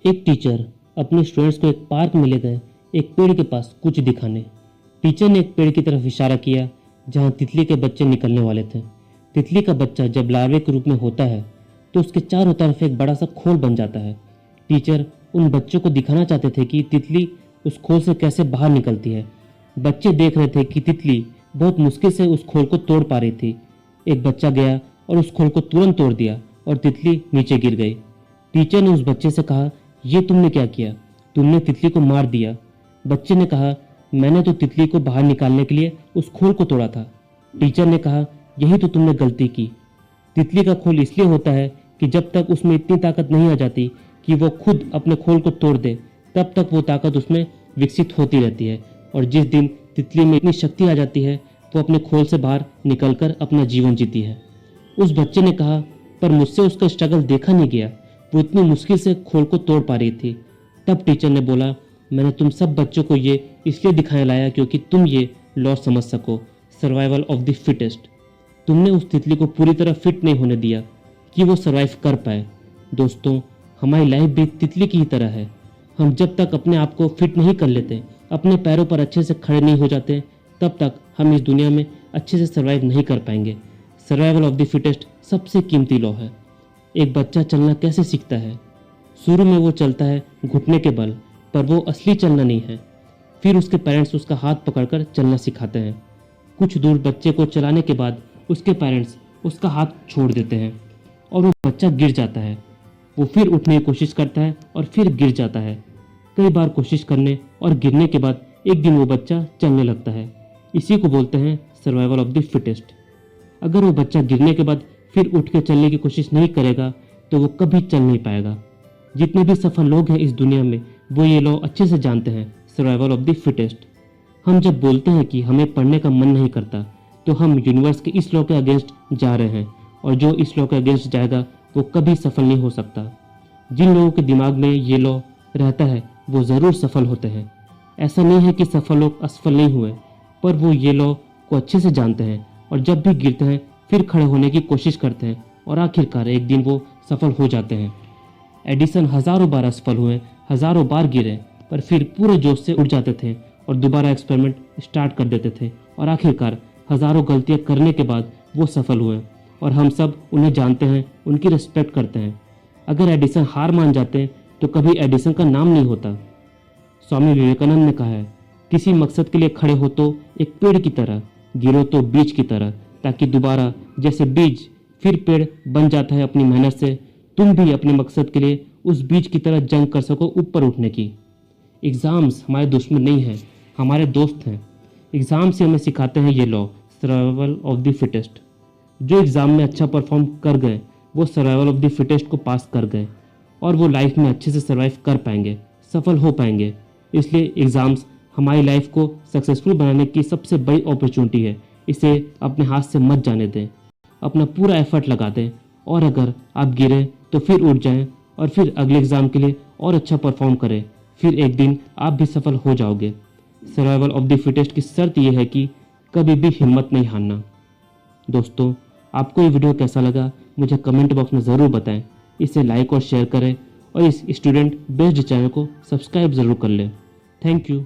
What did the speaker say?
एक टीचर अपने स्टूडेंट्स को एक पार्क में ले गए एक पेड़ के पास कुछ दिखाने। टीचर ने एक पेड़ की तरफ इशारा किया जहां तितली के बच्चे निकलने वाले थे। तितली का बच्चा जब लार्वे के रूप में होता है तो उसके चारों तरफ एक बड़ा सा खोल बन जाता है। टीचर उन बच्चों को दिखाना चाहते थे कि तितली उस खोल से कैसे बाहर निकलती है। बच्चे देख रहे थे कि तितली बहुत मुश्किल से उस खोल को तोड़ पा रही थी। एक बच्चा गया और उस खोल को तुरंत तोड़ दिया और तितली नीचे गिर गई। टीचर ने उस बच्चे से कहा, ये तुमने क्या किया? तुमने तितली को मार दिया। बच्चे ने कहा, मैंने तो तितली को बाहर निकालने के लिए उस खोल को तोड़ा था। टीचर ने कहा, यही तो तुमने गलती की। तितली का खोल इसलिए होता है कि जब तक उसमें इतनी ताकत नहीं आ जाती कि वो खुद अपने खोल को तोड़ दे, तब तक वो ताकत उसमें विकसित होती रहती है। और जिस दिन तितली में इतनी शक्ति आ जाती है वो अपने खोल से बाहर निकलकर अपना जीवन जीती है। उस बच्चे ने कहा, पर मुझसे उसका स्ट्रगल देखा नहीं गया, वो इतनी मुश्किल से खोल को तोड़ पा रही थी। तब टीचर ने बोला, मैंने तुम सब बच्चों को ये इसलिए दिखाने लाया क्योंकि तुम ये लॉ समझ सको, सर्वाइवल ऑफ द फिटेस्ट। तुमने उस तितली को पूरी तरह फिट नहीं होने दिया कि वो सर्वाइव कर पाए। दोस्तों, हमारी लाइफ भी तितली की ही तरह है। हम जब तक अपने आप को फिट नहीं कर लेते, अपने पैरों पर अच्छे से खड़े नहीं हो जाते, तब तक हम इस दुनिया में अच्छे से सर्वाइव नहीं कर पाएंगे। सर्वाइवल ऑफ द फिटेस्ट सबसे कीमती लॉ है। एक बच्चा चलना कैसे सीखता है? शुरू में वो चलता है घुटने के बल, पर वो असली चलना नहीं है। फिर उसके पेरेंट्स उसका हाथ पकड़कर चलना सिखाते हैं। कुछ दूर बच्चे को चलाने के बाद उसके पेरेंट्स उसका हाथ छोड़ देते हैं और वो बच्चा गिर जाता है। वो फिर उठने की कोशिश करता है और फिर गिर जाता है। कई बार कोशिश करने और गिरने के बाद एक दिन वो बच्चा चलने लगता है। इसी को बोलते हैं सर्वाइवल ऑफ द फिटेस्ट। अगर वो बच्चा गिरने के बाद फिर उठ के चलने की कोशिश नहीं करेगा तो वो कभी चल नहीं पाएगा। जितने भी सफल लोग हैं इस दुनिया में वो ये लॉ अच्छे से जानते हैं, सर्वाइवल ऑफ द फिटेस्ट। हम जब बोलते हैं कि हमें पढ़ने का मन नहीं करता तो हम यूनिवर्स के इस लॉ के अगेंस्ट जा रहे हैं, और जो इस लॉ के अगेंस्ट जाएगा वो कभी सफल नहीं हो सकता। जिन लोगों के दिमाग में ये लॉ रहता है वो ज़रूर सफल होते हैं। ऐसा नहीं है कि सफल लोग असफल नहीं हुए, पर वो ये लॉ को अच्छे से जानते हैं और जब भी गिरते हैं फिर खड़े होने की कोशिश करते हैं और आखिरकार एक दिन वो सफल हो जाते हैं। एडिसन हज़ारों बार असफल हुए, हज़ारों बार गिरे, पर फिर पूरे जोश से उठ जाते थे और दोबारा एक्सपेरिमेंट स्टार्ट कर देते थे और आखिरकार हज़ारों गलतियां करने के बाद वो सफल हुए। और हम सब उन्हें जानते हैं, उनकी रिस्पेक्ट करते हैं। अगर एडिसन हार मान जाते हैं तो कभी एडिसन का नाम नहीं होता। स्वामी विवेकानंद ने कहा है, किसी मकसद के लिए खड़े हो तो एक पेड़ की तरह, गिरो तो बीज की तरह, ताकि दोबारा जैसे बीज फिर पेड़ बन जाता है अपनी मेहनत से, तुम भी अपने मकसद के लिए उस बीज की तरह जंग कर सको ऊपर उठने की। एग्ज़ाम्स हमारे दुश्मन नहीं हैं, हमारे दोस्त हैं। एग्ज़ाम से हमें सिखाते हैं ये law, survival of the fittest. जो एग्ज़ाम में अच्छा परफॉर्म कर गए वो सर्वाइवल ऑफ द फिटेस्ट को पास कर गए और वो लाइफ में अच्छे से सर्वाइव कर पाएंगे, सफल हो पाएंगे। इसलिए एग्ज़ाम्स हमारी लाइफ को सक्सेसफुल बनाने की सबसे बड़ी अपॉर्चुनिटी है। इसे अपने हाथ से मत जाने दें, अपना पूरा एफर्ट लगा दें, और अगर आप गिरें तो फिर उठ जाएं और फिर अगले एग्ज़ाम के लिए और अच्छा परफॉर्म करें। फिर एक दिन आप भी सफल हो जाओगे। सर्वाइवल ऑफ द फिटेस्ट की शर्त यह है कि कभी भी हिम्मत नहीं हारना। दोस्तों, आपको ये वीडियो कैसा लगा मुझे कमेंट बॉक्स में ज़रूर बताएं। इसे लाइक और शेयर करें और इस स्टूडेंट बेस्ड चैनल को सब्सक्राइब ज़रूर कर लें। Thank you.